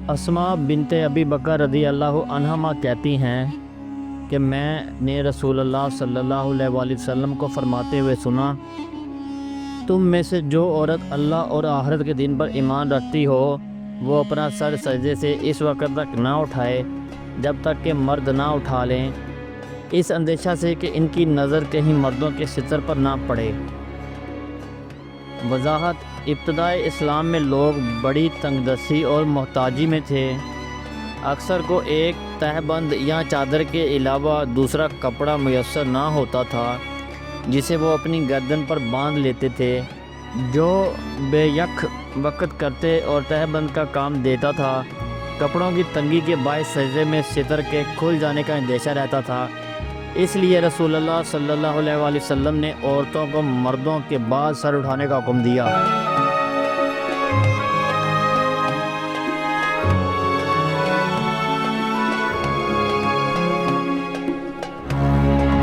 اسماء بنت ابی بکر رضی اللہ عنہما کہتی ہیں کہ میں نے رسول اللہ صلی اللہ علیہ وآلہ وسلم کو فرماتے ہوئے سنا، تم میں سے جو عورت اللہ اور آخرت کے دن پر ایمان رکھتی ہو وہ اپنا سر سجدے سے اس وقت تک نہ اٹھائے جب تک کہ مرد نہ اٹھا لیں، اس اندیشہ سے کہ ان کی نظر کہیں مردوں کے ستر پر نہ پڑے۔ وضاحت: ابتدائے اسلام میں لوگ بڑی تنگ دستی اور محتاجی میں تھے۔ اکثر کو ایک تہبند یا چادر کے علاوہ دوسرا کپڑا میسر نہ ہوتا تھا جسے وہ اپنی گردن پر باندھ لیتے تھے، جو بے یک وقت کرتے اور تہبند کا کام دیتا تھا۔ کپڑوں کی تنگی کے باعث سجدے میں ستر کے کھل جانے کا اندیشہ رہتا تھا، اس لیے رسول اللہ صلی اللہ علیہ وآلہ وسلم نے عورتوں کو مردوں کے بعد سر اٹھانے کا حکم دیا۔